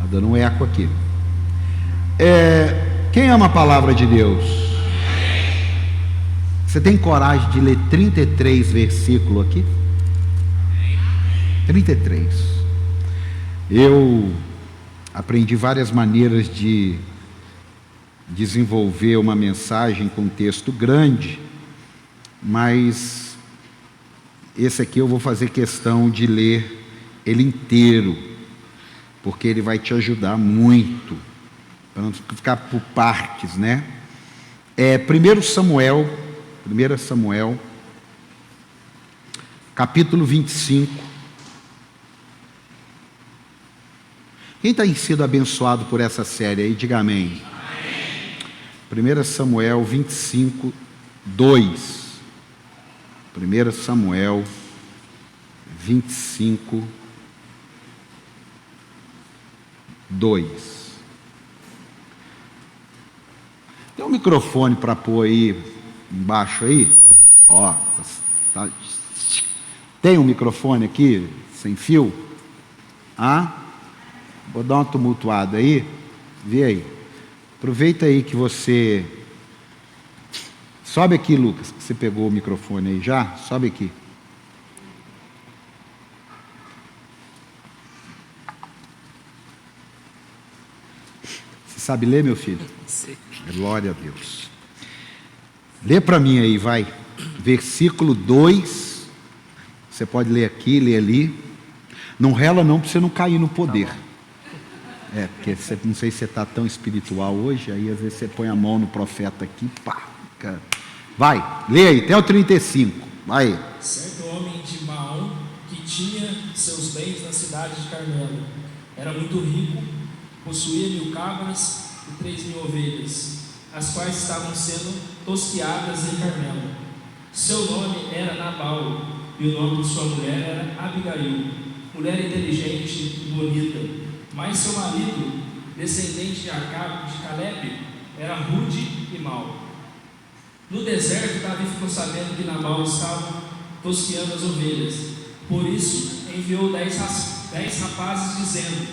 dando um eco aqui. Quem ama a palavra de Deus? Você tem coragem de ler 33 versículos aqui? 33. Eu aprendi várias maneiras de desenvolver uma mensagem com texto grande, mas esse aqui eu vou fazer questão de ler ele inteiro, porque ele vai te ajudar muito, para não ficar por partes, né? 1 Samuel, capítulo 25. Quem tem sido abençoado por essa série aí, diga amém. 1 Samuel 25, 2. 1 Samuel 25, 2. Tem um microfone para pôr aí embaixo aí? Ó, tem um microfone aqui, sem fio? Vou dar uma tumultuada aí. Vê aí. Aproveita aí que você... Sobe aqui, Lucas, que você pegou o microfone aí já. Sobe aqui. Você sabe ler, meu filho? Sim. Glória a Deus. Lê para mim aí, vai. Versículo 2. Você pode ler aqui, ler ali. Não rela não, para você não cair no poder. Porque você, não sei se você está tão espiritual hoje, aí às vezes você põe a mão no profeta aqui, pá, cara. Vai, lê aí, até o 35, vai. Certo homem de Maom, que tinha seus bens na cidade de Carmelo, era muito rico, possuía 1000 cabras e 3000 ovelhas, as quais estavam sendo tosqueadas em Carmelo. Seu nome era Nabal, e o nome de sua mulher era Abigail, mulher inteligente e bonita. Mas seu marido, descendente de Caleb, era rude e mau. No deserto, Davi ficou sabendo que Nabal estava tosqueando as ovelhas. Por isso, enviou 10 rapazes, dizendo: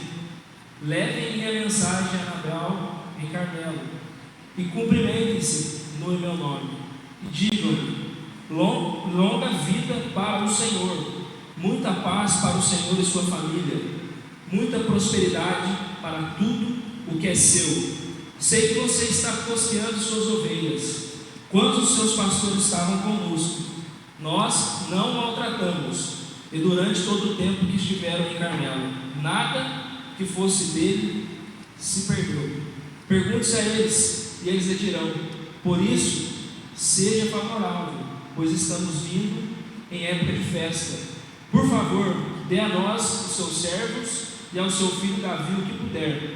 levem minha mensagem a Nabal em Carmelo, e cumprimentem-se no meu nome, e digam-lhe: longa vida para o Senhor, muita paz para o Senhor e sua família, muita prosperidade para tudo o que é seu. Sei que você está tosqueando suas ovelhas, quando os seus pastores estavam conosco. Nós não o maltratamos, e durante todo o tempo que estiveram em Carmelo, nada que fosse dele se perdeu. Pergunte-se a eles, e eles lhe dirão. Por isso, seja favorável, pois estamos vindo em época de festa. Por favor, dê a nós, os seus servos, e ao seu filho Davi o que puder.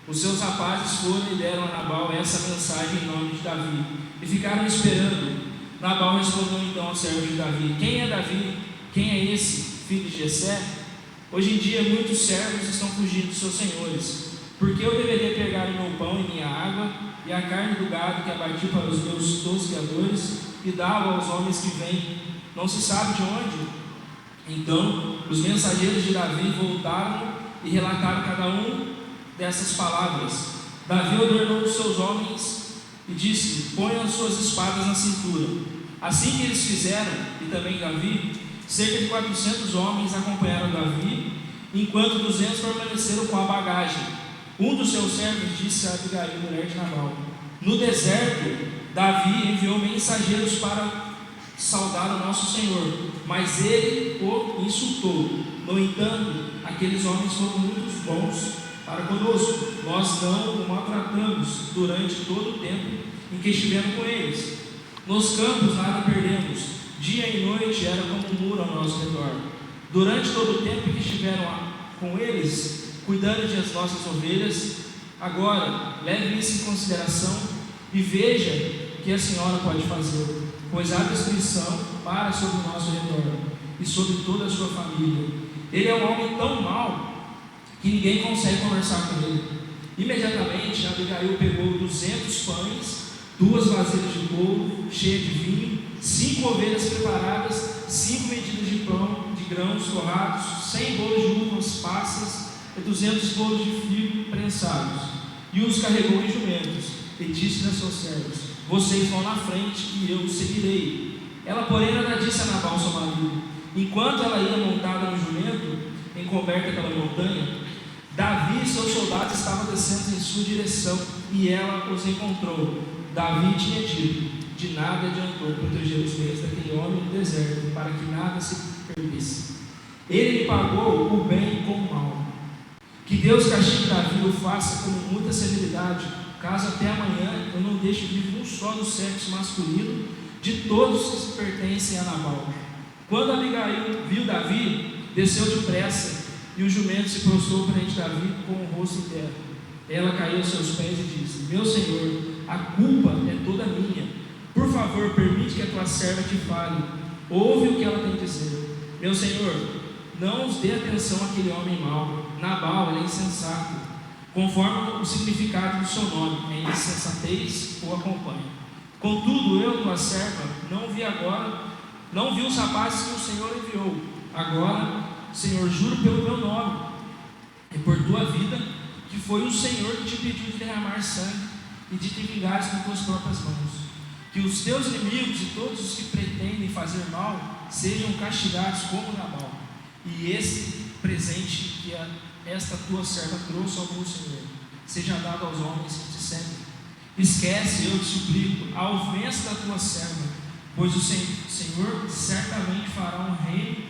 Os seus rapazes foram e deram a Nabal essa mensagem em nome de Davi, e ficaram esperando. Nabal respondeu então ao servo de Davi: quem é Davi? Quem é esse, filho de Jessé? Hoje em dia muitos servos estão fugindo de seus senhores. Porque eu deveria pegar o meu pão e minha água, e a carne do gado que abati para os meus tosqueadores, e dá-lo aos homens que vêm, não se sabe de onde? Então os mensageiros de Davi voltaram e relataram cada um dessas palavras. Davi ordenou os seus homens e disse: ponham as suas espadas na cintura. Assim que eles fizeram, e também Davi, cerca de 400 homens acompanharam Davi, enquanto 200 permaneceram com a bagagem. Um dos seus servos disse a Abigail, mulher de Nabal: no deserto, Davi enviou mensageiros para saudar o nosso Senhor, mas ele o insultou. No entanto, aqueles homens foram muito bons para conosco. Nós não o maltratamos durante todo o tempo em que estivemos com eles. Nos campos nada perdemos. Dia e noite era como um muro ao nosso redor. Durante todo o tempo que estiveram com eles, cuidando de as nossas ovelhas, agora leve isso em consideração e veja o que a senhora pode fazer, pois há destruição para sobre o nosso redor e sobre toda a sua família. Ele é um homem tão mau que ninguém consegue conversar com ele. Imediatamente Abigail pegou 200 pães, 2 vasilhas de couro cheias de vinho, 5 ovelhas preparadas, 5 medidas de pão, de grãos torrados, 100 bolos de uvas passas e 200 bolos de figo, cansados, e os carregou em jumentos, e disse a seus servos: vocês vão na frente, e eu os seguirei. Ela, porém, nada disse a Nabal, seu marido. Enquanto ela ia montada no jumento, encoberta pela montanha, Davi e seus soldados estavam descendo em sua direção, e ela os encontrou. Davi tinha dito: de nada adiantou proteger os bens daquele homem no deserto, para que nada se perdesse. Ele lhe pagou o bem com o mal. Que Deus castigue Davi o faça com muita severidade, caso até amanhã eu não deixe vivo um só do sexo masculino de todos que se pertencem a Nabal. Quando Abigail viu Davi, desceu depressa, e o jumento se prostrou perante Davi com o rosto em terra. Ela caiu aos seus pés e disse: meu senhor, a culpa é toda minha. Por favor, permite que a tua serva te fale. Ouve o que ela tem a dizer. Meu senhor, não os dê atenção àquele homem mau. Nabal é insensato, conforme o significado do seu nome, é insensatez ou acompanha. Contudo, eu, tua serva, não vi os rapazes que o Senhor enviou. Agora, Senhor, juro pelo meu nome e por tua vida, que foi o Senhor que te pediu de derramar sangue e de te vingares com tuas próprias mãos. Que os teus inimigos e todos os que pretendem fazer mal sejam castigados como Nabal. E esse presente que esta tua serva trouxe ao meu Senhor seja dado aos homens que te servem. Esquece, eu te suplico, a ofensa da tua serva, pois o Senhor certamente fará um reino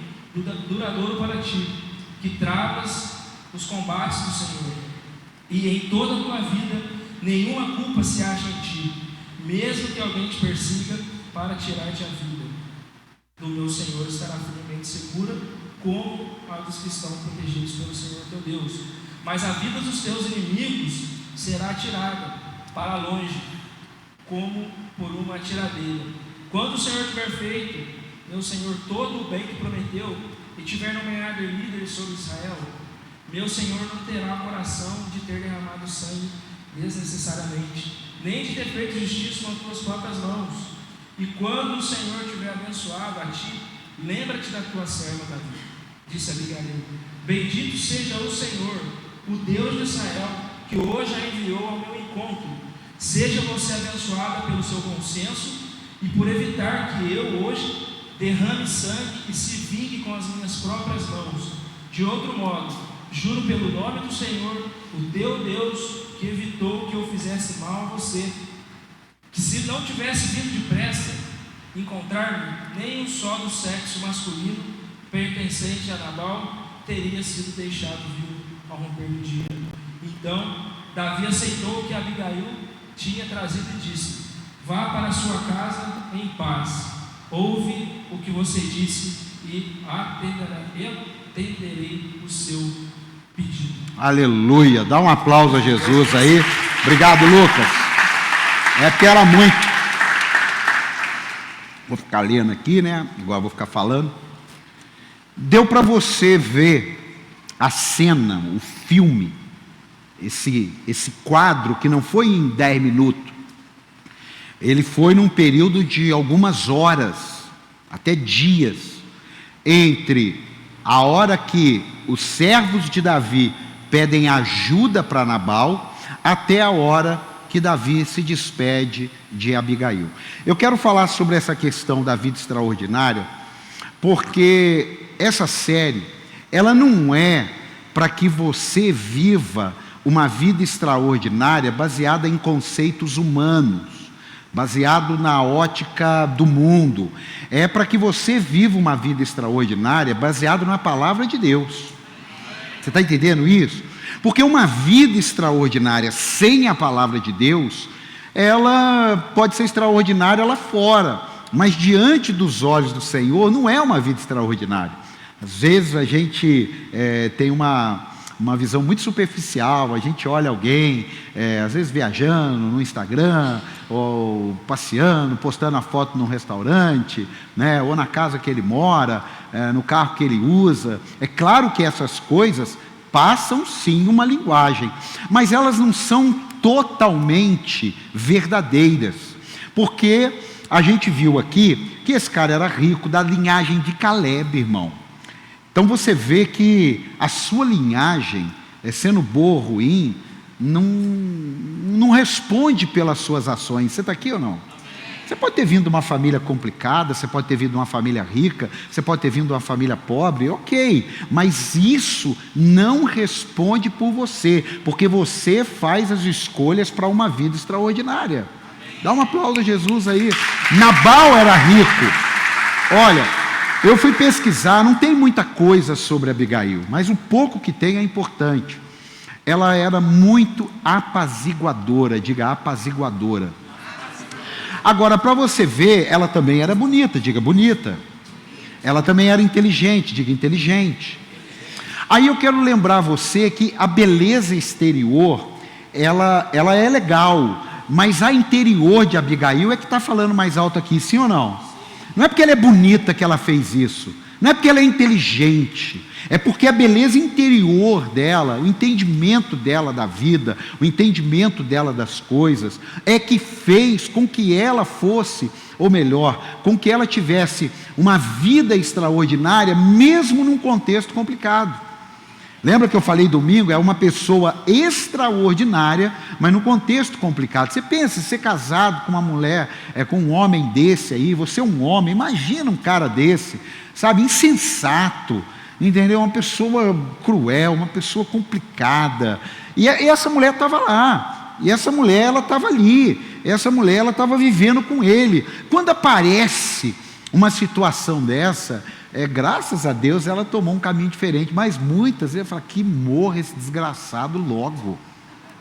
duradouro para ti, que travas os combates do Senhor. E em toda a tua vida nenhuma culpa se acha em ti, mesmo que alguém te persiga para tirar-te a vida. Do meu Senhor estará firmemente segura, como a dos que estão protegidos pelo Senhor teu Deus. Mas a vida dos teus inimigos será tirada para longe, como por uma tiradeira. Quando o Senhor tiver feito, meu Senhor, todo o bem que prometeu, e tiver nomeado líder sobre Israel, meu Senhor não terá coração de ter derramado sangue desnecessariamente, nem de ter feito justiça com as tuas próprias mãos. E quando o Senhor tiver abençoado a ti, lembra-te da tua serva Davi. Disse Abigail: bendito seja o Senhor, o Deus de Israel, que hoje a enviou ao meu encontro. Seja você abençoada pelo seu bom senso, e por evitar que eu hoje derrame sangue e se vingue com as minhas próprias mãos. De outro modo, juro pelo nome do Senhor, o teu Deus, que evitou que eu fizesse mal a você, que se não tivesse vindo depressa encontrar-me, nem um só do sexo masculino pertencente a Nabal teria sido deixado vivo ao romper do dia. Então Davi aceitou o que Abigail tinha trazido e disse: vá para a sua casa em paz, ouve o que você disse e atenderei o seu pedido. Aleluia, dá um aplauso a Jesus aí. Obrigado, Lucas. É porque era muito. Vou ficar lendo aqui, né? Igual vou ficar falando. Deu para você ver a cena, o filme, esse quadro que não foi em 10 minutos. Ele foi num período de algumas horas, até dias, entre a hora que os servos de Davi pedem ajuda para Nabal, até a hora que Davi se despede de Abigail. Eu quero falar sobre essa questão da vida extraordinária, porque essa série, ela não é para que você viva uma vida extraordinária baseada em conceitos humanos, baseado na ótica do mundo. É para que você viva uma vida extraordinária baseado na palavra de Deus. Você está entendendo isso? Porque uma vida extraordinária sem a palavra de Deus, ela pode ser extraordinária lá fora, mas diante dos olhos do Senhor não é uma vida extraordinária. Às vezes a gente tem uma visão muito superficial, a gente olha alguém, às vezes viajando no Instagram, ou passeando, postando a foto num restaurante, né, ou na casa que ele mora, no carro que ele usa. É claro que essas coisas passam sim uma linguagem, mas elas não são totalmente verdadeiras, porque a gente viu aqui que esse cara era rico, da linhagem de Caleb, irmão. Então você vê que a sua linhagem, sendo boa ou ruim, não responde pelas suas ações. Você está aqui ou não? Você pode ter vindo de uma família complicada, você pode ter vindo de uma família rica, você pode ter vindo de uma família pobre, ok, mas isso não responde por você, porque você faz as escolhas para uma vida extraordinária. Dá um aplauso a Jesus aí. Nabal era rico. Olha, eu fui pesquisar, não tem muita coisa sobre Abigail, mas o pouco que tem é importante. Ela era muito apaziguadora, diga apaziguadora. Agora, para você ver, ela também era bonita, diga bonita. Ela também era inteligente, diga inteligente. Aí eu quero lembrar você que a beleza exterior, ela é legal, mas a interior de Abigail é que está falando mais alto aqui, sim ou não? Não é porque ela é bonita que ela fez isso, não é porque ela é inteligente, é porque a beleza interior dela, o entendimento dela da vida, o entendimento dela das coisas, é que fez com que ela fosse, ou melhor, com que ela tivesse uma vida extraordinária, mesmo num contexto complicado. Lembra que eu falei domingo? É uma pessoa extraordinária, mas num contexto complicado. Você pensa, ser casado com uma mulher, com um homem desse aí, você é um homem, imagina um cara desse, sabe, insensato, entendeu? Uma pessoa cruel, uma pessoa complicada. E essa mulher estava lá, e essa mulher ela estava ali, essa mulher ela estava vivendo com ele. Quando aparece uma situação dessa, graças a Deus ela tomou um caminho diferente, mas muitas vezes fala que morra esse desgraçado logo.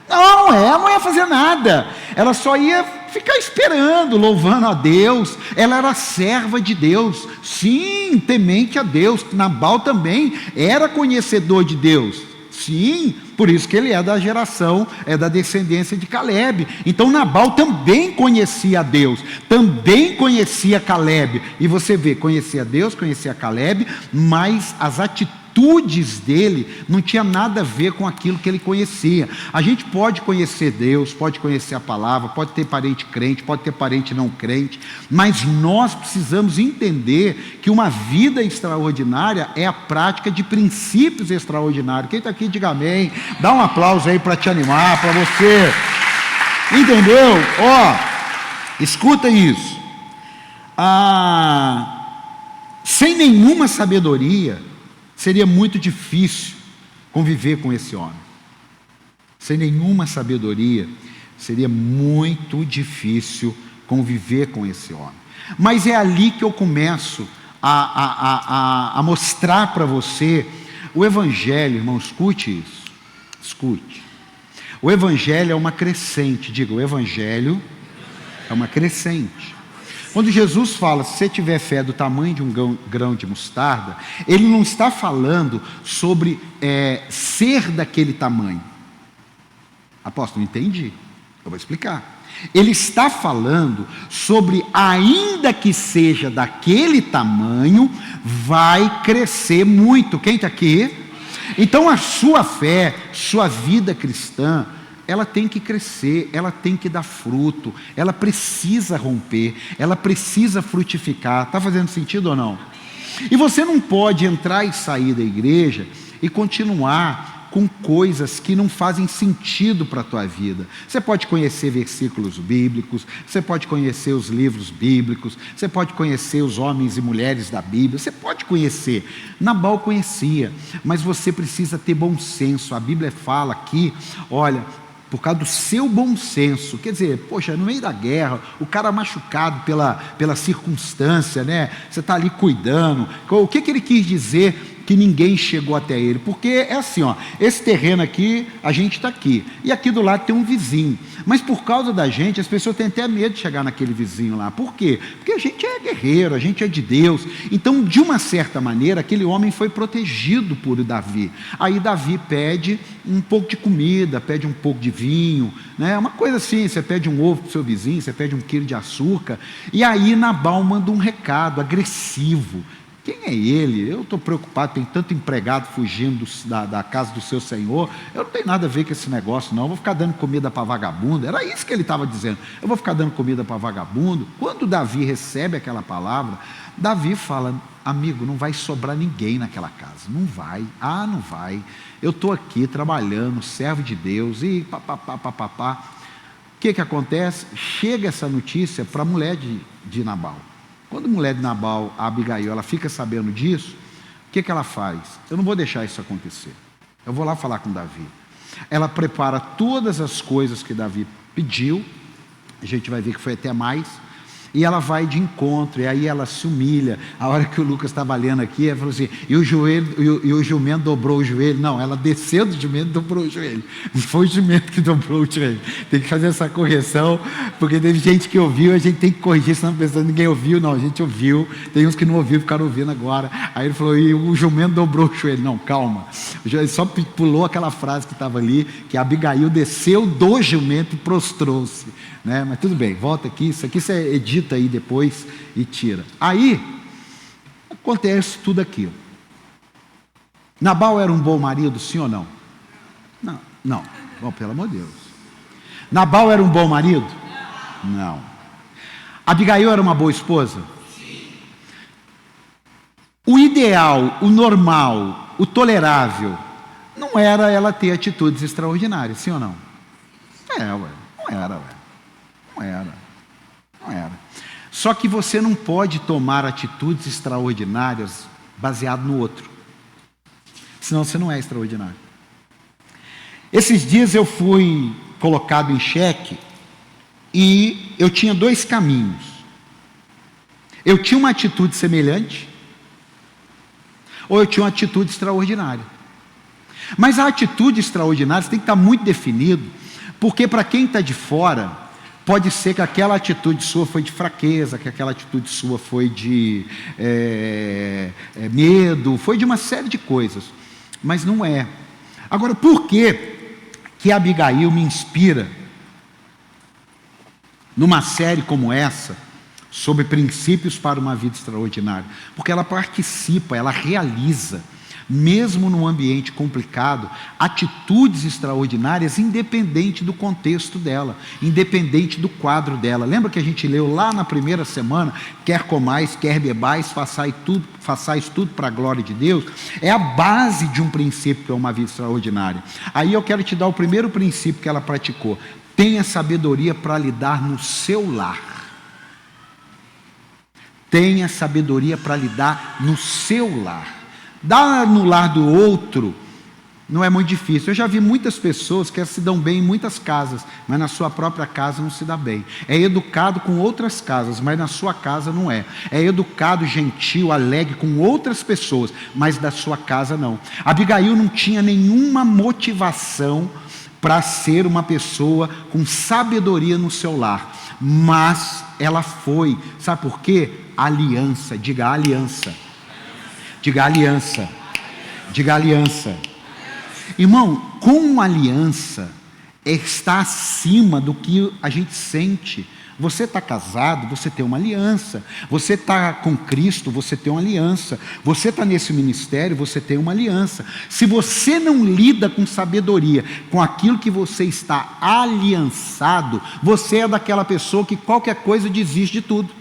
Não, ela não ia fazer nada, ela só ia ficar esperando, louvando a Deus. Ela era serva de Deus, sim, temente a Deus. Nabal também era conhecedor de Deus, sim, por isso que ele é da geração, da descendência de Caleb. Então Nabal também conhecia a Deus, também conhecia Caleb, e você vê, conhecia Deus, conhecia Caleb, mas as atitudes dele não tinha nada a ver com aquilo que ele conhecia. A gente pode conhecer Deus, pode conhecer a palavra, pode ter parente crente, pode ter parente não crente, mas nós precisamos entender que uma vida extraordinária é a prática de princípios extraordinários. Quem está aqui, diga amém. Dá um aplauso aí para te animar, para você. Entendeu? Escuta isso. Sem nenhuma sabedoria, seria muito difícil conviver com esse homem. Sem nenhuma sabedoria, seria muito difícil conviver com esse homem. Mas é ali que eu começo a mostrar para você o Evangelho, irmão, escute isso. Escute. O Evangelho é uma crescente, diga, o Evangelho é uma crescente. Quando Jesus fala, se você tiver fé do tamanho de um grão de mostarda, ele não está falando sobre ser daquele tamanho. Apóstolo, não entendi. Eu vou explicar. Ele está falando sobre, ainda que seja daquele tamanho, vai crescer muito. Quem está aqui? Então a sua fé, sua vida cristã, ela tem que crescer, ela tem que dar fruto, ela precisa romper, ela precisa frutificar. Está fazendo sentido ou não? E você não pode entrar e sair da igreja e continuar com coisas que não fazem sentido para a tua vida. Você pode conhecer versículos bíblicos, você pode conhecer os livros bíblicos, você pode conhecer os homens e mulheres da Bíblia, você pode conhecer. Nabal conhecia, mas você precisa ter bom senso. A Bíblia fala aqui, olha, por causa do seu bom senso, quer dizer, poxa, no meio da guerra, o cara machucado pela circunstância, né? Você está ali cuidando. O que ele quis dizer que ninguém chegou até ele? Porque é assim, esse terreno aqui, a gente está aqui, e aqui do lado tem um vizinho, mas por causa da gente, as pessoas têm até medo de chegar naquele vizinho lá. Por quê? Porque a gente é guerreiro, a gente é de Deus. Então, de uma certa maneira, aquele homem foi protegido por Davi. Aí Davi pede um pouco de comida, pede um pouco de vinho, né? Uma coisa assim, você pede um ovo para o seu vizinho, você pede 1 quilo de açúcar, e aí Nabal manda um recado agressivo. Quem é ele? Eu estou preocupado, tem tanto empregado fugindo da casa do seu senhor, eu não tenho nada a ver com esse negócio não, eu vou ficar dando comida para vagabundo. Era isso que ele estava dizendo, eu vou ficar dando comida para vagabundo. Quando Davi recebe aquela palavra, Davi fala, amigo, não vai sobrar ninguém naquela casa, não vai, não vai, eu estou aqui trabalhando, servo de Deus, e papapá. O que acontece? Chega essa notícia para a mulher de Nabal. Quando a mulher de Nabal, a Abigail, ela fica sabendo disso, o que ela faz? Eu não vou deixar isso acontecer, eu vou lá falar com Davi. Ela prepara todas as coisas que Davi pediu, a gente vai ver que foi até mais, e ela vai de encontro, e aí ela se humilha. A hora que o Lucas estava lendo aqui, ela falou assim, e o jumento dobrou o joelho. Não, ela desceu do jumento e dobrou o joelho. Não foi o jumento que dobrou o joelho. Tem que fazer essa correção, porque teve gente que ouviu, a gente tem que corrigir, senão a pessoa, ninguém ouviu. Não, a gente ouviu, tem uns que não ouviram, ficaram ouvindo agora. Aí ele falou, e o jumento dobrou o joelho. Não, calma, ele só pulou aquela frase que estava ali, que Abigail desceu do jumento e prostrou-se, né? Mas tudo bem, volta aqui, isso aqui você edita aí depois e tira. Aí acontece tudo aquilo. Nabal era um bom marido, sim ou não? Não. Bom, pelo amor de Deus. Nabal era um bom marido? Não. Abigail era uma boa esposa? Sim. O ideal, o normal, o tolerável, não era ela ter atitudes extraordinárias, sim ou não? Não era. Só que você não pode tomar atitudes extraordinárias baseado no outro, senão você não é extraordinário. Esses dias eu fui colocado em xeque e eu tinha dois caminhos. Eu tinha uma atitude semelhante ou eu tinha uma atitude extraordinária. Mas a atitude extraordinária tem que estar muito definido, porque para quem está de fora, pode ser que aquela atitude sua foi de fraqueza, que aquela atitude sua foi de medo, foi de uma série de coisas, mas não é. Agora, por que Abigail me inspira numa série como essa, sobre princípios para uma vida extraordinária? Porque ela participa, ela realiza, mesmo num ambiente complicado, atitudes extraordinárias, independente do contexto dela, independente do quadro dela. Lembra que a gente leu lá na primeira semana, quer comais, quer bebais, façais tudo para a glória de Deus? É a base de um princípio para uma vida extraordinária. Aí eu quero te dar o primeiro princípio que ela praticou: tenha sabedoria para lidar no seu lar. Tenha sabedoria para lidar no seu lar. Dar no lar do outro não é muito difícil. Eu já vi muitas pessoas que se dão bem em muitas casas, mas na sua própria casa não se dá bem. É educado com outras casas, mas na sua casa não é. É educado, gentil, alegre com outras pessoas, mas da sua casa não. Abigail não tinha nenhuma motivação para ser uma pessoa com sabedoria no seu lar, mas ela foi. Sabe por quê? Aliança. Diga aliança. Diga aliança. Diga aliança. Irmão, com aliança está acima do que a gente sente. Você está casado, você tem uma aliança. Você está com Cristo, você tem uma aliança. Você está nesse ministério, você tem uma aliança. Se você não lida com sabedoria, com aquilo que você está aliançado, você é daquela pessoa que qualquer coisa desiste de tudo.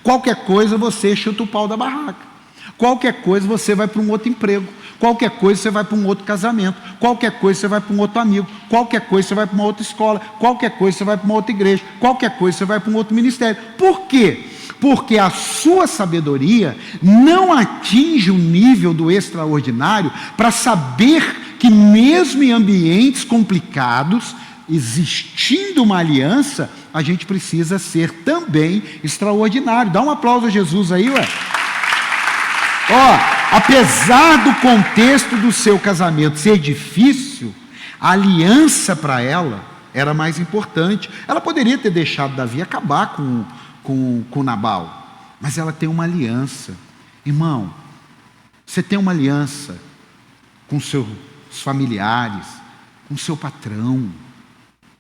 Qualquer coisa você chuta o pau da barraca. Qualquer coisa você vai para um outro emprego, qualquer coisa você vai para um outro casamento, qualquer coisa você vai para um outro amigo, qualquer coisa você vai para uma outra escola, qualquer coisa você vai para uma outra igreja, qualquer coisa você vai para um outro ministério. Por quê? Porque a sua sabedoria não atinge o nível do extraordinário para saber que mesmo em ambientes complicados, existindo uma aliança, a gente precisa ser também extraordinário. Dá um aplauso a Jesus aí, ué. Apesar do contexto do seu casamento ser difícil, a aliança para ela era mais importante. Ela poderia ter deixado Davi acabar com Nabal, mas ela tem uma aliança. Irmão, você tem uma aliança com seus familiares, com seu patrão.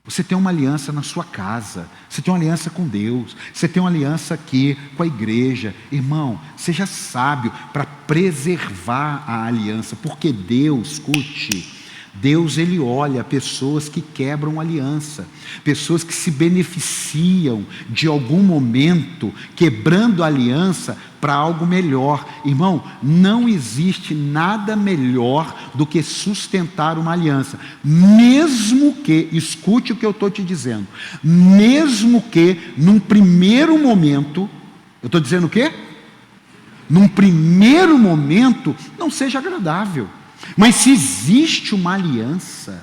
Você tem uma aliança na sua casa, você tem uma aliança com Deus, você tem uma aliança aqui com a igreja. Irmão, seja sábio para preservar a aliança, porque Deus, escute, Deus, Ele olha pessoas que quebram aliança, pessoas que se beneficiam de algum momento, quebrando a aliança para algo melhor. Irmão, não existe nada melhor do que sustentar uma aliança, mesmo que, escute o que eu estou te dizendo, mesmo que num primeiro momento, eu estou dizendo o quê? Num primeiro momento não seja agradável. Mas se existe uma aliança,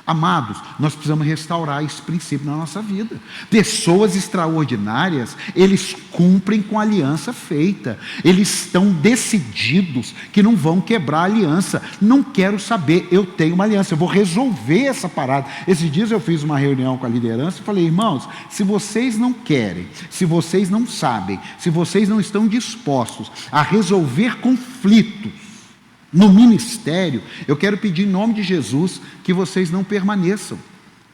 amados, nós precisamos restaurar esse princípio na nossa vida. Pessoas extraordinárias, eles cumprem com a aliança feita. Eles estão decididos que não vão quebrar a aliança. Não quero saber, eu tenho uma aliança, eu vou resolver essa parada. Esses dias eu fiz uma reunião com a liderança e falei, irmãos, se vocês não querem, se vocês não sabem, se vocês não estão dispostos a resolver conflitos no ministério, eu quero pedir em nome de Jesus que vocês não permaneçam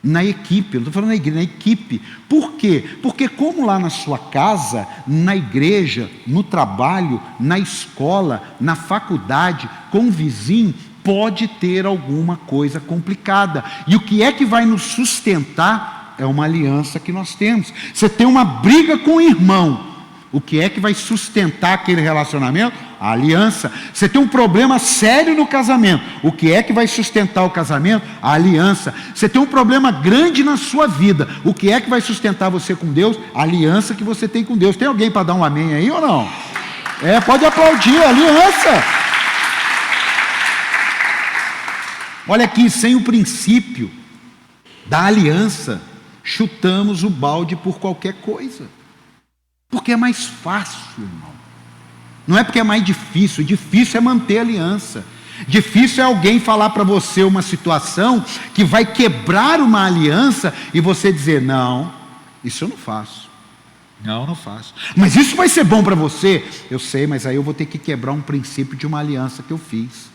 na equipe. Eu não estou falando na igreja, na equipe. Por quê? Porque como lá na sua casa, na igreja, no trabalho, na escola, na faculdade, com o vizinho, pode ter alguma coisa complicada. E o que é que vai nos sustentar? É uma aliança que nós temos. Você tem uma briga com o irmão, o que é que vai sustentar aquele relacionamento? A aliança. Você tem um problema sério no casamento, o que é que vai sustentar o casamento? A aliança. Você tem um problema grande na sua vida, o que é que vai sustentar você com Deus? A aliança que você tem com Deus. Tem alguém para dar um amém aí ou não? Pode aplaudir, a aliança. Olha aqui, sem o princípio da aliança, chutamos o balde por qualquer coisa. Porque é mais fácil, irmão. Não é porque é mais difícil. Difícil é manter a aliança. Difícil é alguém falar para você uma situação que vai quebrar uma aliança e você dizer, não, isso eu não faço. Não faço. Mas isso vai ser bom para você? Eu sei, mas aí eu vou ter que quebrar um princípio de uma aliança que eu fiz.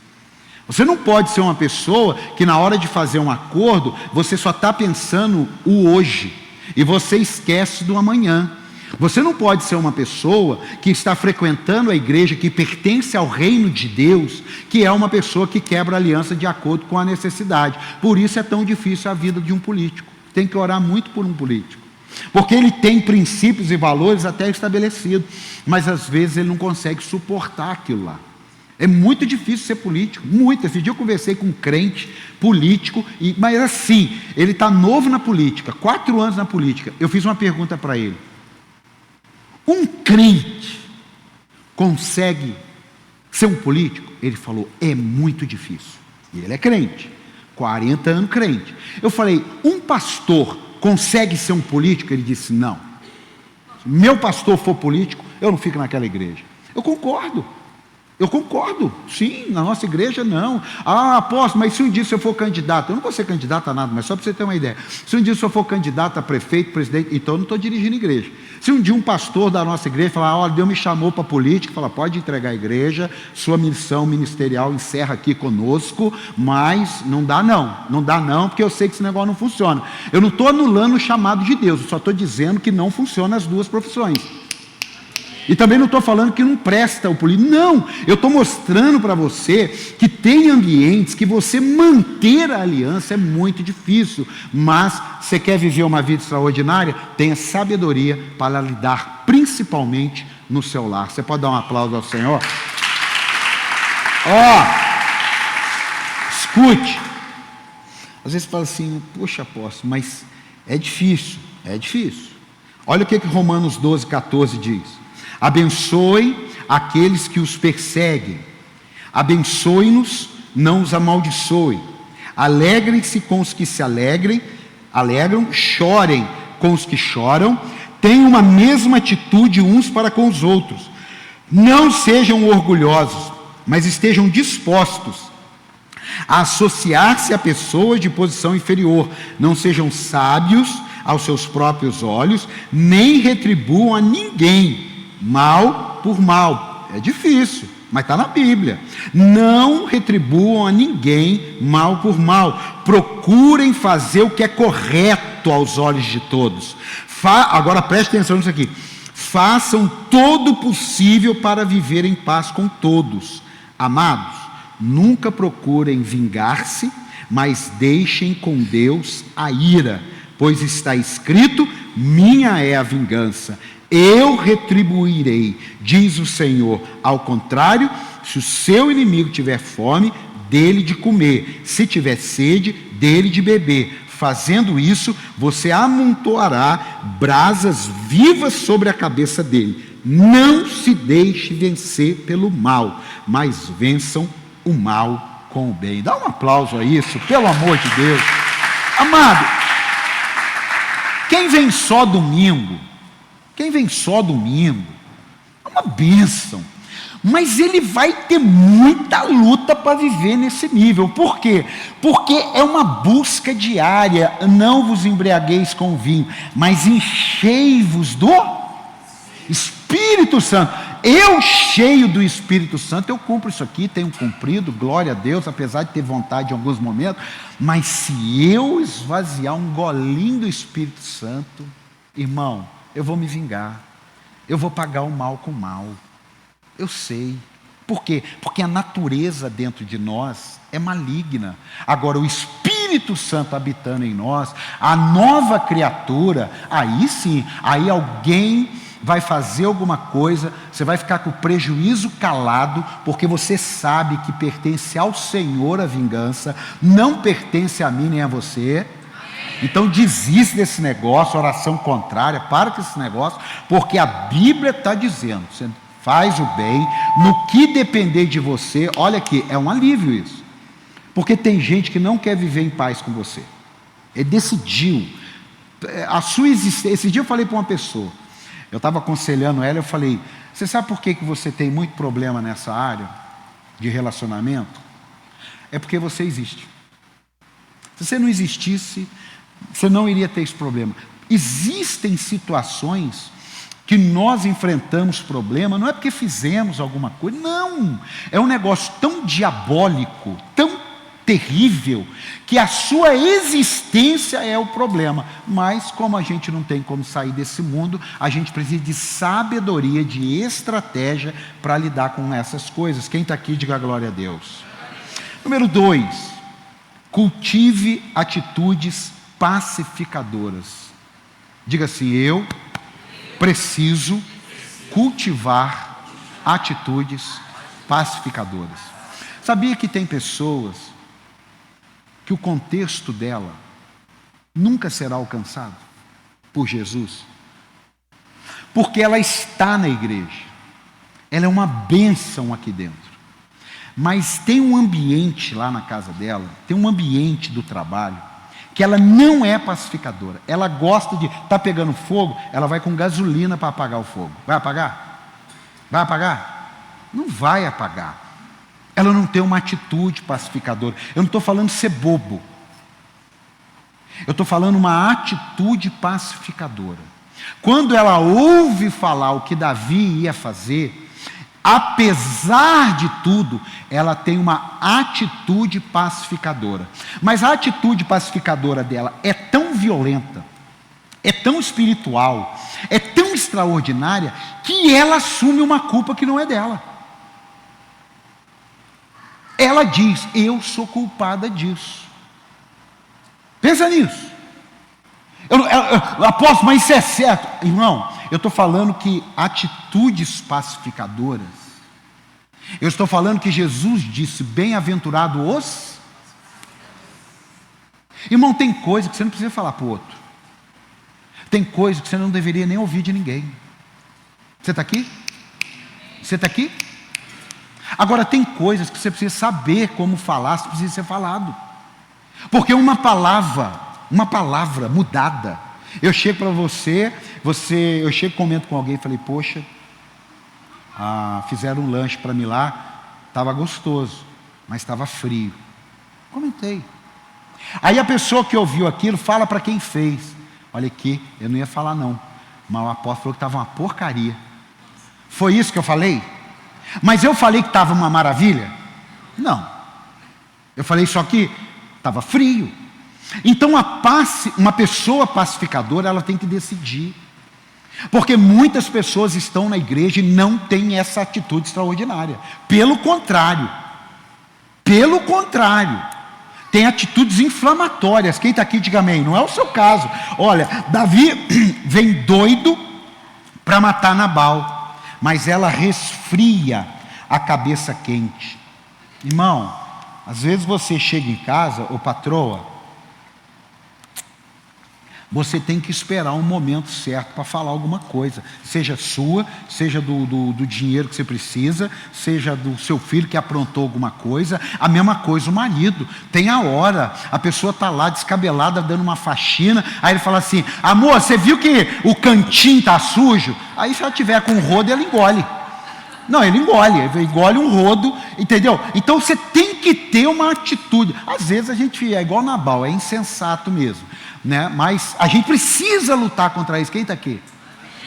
Você não pode ser uma pessoa que na hora de fazer um acordo, você só está pensando o hoje e você esquece do amanhã. Você não pode ser uma pessoa que está frequentando a igreja, que pertence ao reino de Deus, que é uma pessoa que quebra a aliança de acordo com a necessidade. Por isso é tão difícil a vida de um político. Tem que orar muito por um político, porque ele tem princípios e valores até estabelecidos, mas às vezes ele não consegue suportar aquilo lá. É muito difícil ser político, muito. Esse dia eu conversei com um crente político, mas assim, ele está novo na política, 4 anos na política. Eu fiz uma pergunta para ele: um crente consegue ser um político? Ele falou, é muito difícil. E ele é crente, 40 anos crente. Eu falei, um pastor consegue ser um político? Ele disse, não. Se meu pastor for político, eu não fico naquela igreja. Eu concordo, sim, na nossa igreja não. Apóstolo, mas se um dia eu for candidato, eu não vou ser candidato a nada, mas só para você ter uma ideia. Se um dia eu for candidato a prefeito, presidente, então eu não estou dirigindo igreja. Se um dia um pastor da nossa igreja falar, olha, Deus me chamou para política, fala, pode entregar a igreja, sua missão ministerial encerra aqui conosco, mas não dá não, porque eu sei que esse negócio não funciona. Eu não estou anulando o chamado de Deus, eu só estou dizendo que não funciona as duas profissões. E também não estou falando que não presta o político. Não, eu estou mostrando para você que tem ambientes que você manter a aliança é muito difícil. Mas você quer viver uma vida extraordinária? Tenha sabedoria para lidar principalmente no seu lar. Você pode dar um aplauso ao Senhor? Escute. Às vezes fala assim, poxa apóstolo, mas é difícil. É difícil. Olha o que Romanos 12, 14 diz. Abençoe aqueles que os perseguem, abençoe-nos, não os amaldiçoe, alegrem-se com os que se alegram, chorem com os que choram, tenham uma mesma atitude uns para com os outros, não sejam orgulhosos, mas estejam dispostos a associar-se a pessoas de posição inferior, não sejam sábios aos seus próprios olhos, nem retribuam a ninguém mal por mal. É difícil, mas está na Bíblia. Não retribuam a ninguém mal por mal. Procurem fazer o que é correto aos olhos de todos. Agora preste atenção nisso aqui. Façam todo o possível para viver em paz com todos. Amados, nunca procurem vingar-se, mas deixem com Deus a ira, pois está escrito: minha é a vingança, eu retribuirei, diz o Senhor. Ao contrário, se o seu inimigo tiver fome, dele de comer, se tiver sede, dele de beber. Fazendo isso, você amontoará brasas vivas sobre a cabeça dele. Não se deixe vencer pelo mal, mas vençam o mal com o bem. Dá um aplauso a isso, pelo amor de Deus. Amado, quem vem só domingo, é uma bênção. Mas ele vai ter muita luta para viver nesse nível. Por quê? Porque é uma busca diária. Não vos embriagueis com vinho, mas enchei-vos do Espírito Santo. Eu, cheio do Espírito Santo, eu cumpro isso aqui, tenho cumprido, glória a Deus, apesar de ter vontade em alguns momentos. Mas se eu esvaziar um golinho do Espírito Santo, irmão, eu vou me vingar. Eu vou pagar o mal com o mal. Eu sei. Por quê? Porque a natureza dentro de nós é maligna. Agora, o Espírito Santo habitando em nós, a nova criatura, aí sim, aí alguém vai fazer alguma coisa, você vai ficar com o prejuízo calado, porque você sabe que pertence ao Senhor a vingança, não pertence a mim nem a você. Então desiste desse negócio, oração contrária, para com esse negócio, porque a Bíblia está dizendo: você faz o bem, no que depender de você. Olha aqui, é um alívio isso, porque tem gente que não quer viver em paz com você. Ele decidiu, a sua existência. Esse dia eu falei para uma pessoa, eu estava aconselhando ela, eu falei: você sabe por que você tem muito problema nessa área de relacionamento? É porque você existe. Se você não existisse, você não iria ter esse problema. Existem situações que nós enfrentamos problema, não é porque fizemos alguma coisa, não, é um negócio tão diabólico, tão terrível, que a sua existência é o problema. Mas como a gente não tem como sair desse mundo, a gente precisa de sabedoria, de estratégia para lidar com essas coisas. Quem está aqui, diga glória a Deus. Número 2, cultive atitudes pacificadoras. Diga assim: eu preciso cultivar atitudes pacificadoras. Sabia que tem pessoas que o contexto dela nunca será alcançado por Jesus? Porque ela está na igreja, ela é uma bênção aqui dentro, mas tem um ambiente lá na casa dela, tem um ambiente do trabalho, que ela não é pacificadora. Ela gosta de estar pegando fogo, ela vai com gasolina para apagar o fogo. Vai apagar? Vai apagar? Não vai apagar. Ela não tem uma atitude pacificadora. Eu não estou falando ser bobo. Eu estou falando uma atitude pacificadora. Quando ela ouve falar o que Davi ia fazer, apesar de tudo, ela tem uma atitude pacificadora. Mas a atitude pacificadora dela é tão violenta, é tão espiritual, é tão extraordinária, que ela assume uma culpa que não é dela. Ela diz: eu sou culpada disso. Pensa nisso. Eu aposto, mas isso é certo. Irmão, eu estou falando que atitudes pacificadoras, eu estou falando que Jesus disse: bem-aventurado os. Irmão, tem coisa que você não precisa falar para o outro. Tem coisa que você não deveria nem ouvir de ninguém. Você está aqui? Você está aqui? Agora, tem coisas que você precisa saber como falar, se precisa ser falado. Porque uma palavra mudada. Eu chego para eu chego e comento com alguém, falei: poxa, fizeram um lanche para mim lá, estava gostoso, mas estava frio. Comentei. Aí a pessoa que ouviu aquilo fala para quem fez: olha aqui, eu não ia falar não, mas o apóstolo falou que estava uma porcaria. Foi isso que eu falei? Mas eu falei que estava uma maravilha? Não. Eu falei só que estava frio. Então uma pessoa pacificadora, ela tem que decidir. Porque muitas pessoas estão na igreja e não têm essa atitude extraordinária. Pelo contrário, tem atitudes inflamatórias. Quem está aqui, diga amém. Não é o seu caso. Olha, Davi vem doido para matar Nabal, mas ela resfria a cabeça quente. Irmão, às vezes você chega em casa, ô patroa, você tem que esperar um momento certo para falar alguma coisa, seja sua, seja do dinheiro que você precisa, seja do seu filho que aprontou alguma coisa. A mesma coisa o marido, tem a hora, a pessoa está lá descabelada dando uma faxina, aí ele fala assim: amor, você viu que o cantinho está sujo? Aí se ela tiver com um rodo, ela engole. Não, ele engole um rodo, entendeu? Então você tem que ter uma atitude. Às vezes a gente é igual Nabal, é insensato mesmo, né? Mas a gente precisa lutar contra isso. Quem está aqui?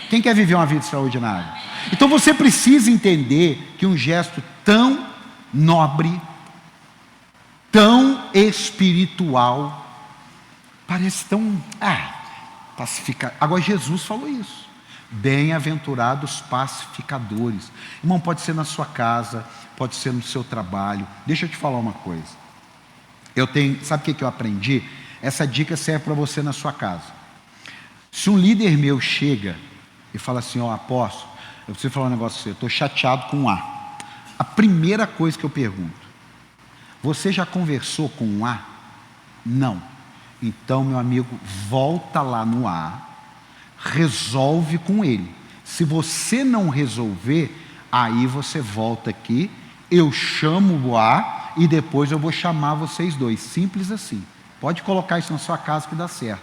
Quem quer viver uma vida extraordinária? Então você precisa entender que um gesto tão nobre, tão espiritual, parece tão pacificador. Agora Jesus falou isso: bem-aventurados pacificadores. Irmão, pode ser na sua casa, pode ser no seu trabalho. Deixa eu te falar uma coisa. Sabe o que eu aprendi? Essa dica serve para você na sua casa. Se um líder meu chega e fala assim: ó, apóstolo, eu preciso falar um negócio para você, eu estou chateado com a primeira coisa que eu pergunto: você já conversou com um A? Não. Então, meu amigo, volta lá no A, resolve com ele. Se você não resolver, aí você volta aqui, eu chamo o A e depois eu vou chamar vocês dois. Simples assim. Pode colocar isso na sua casa que dá certo.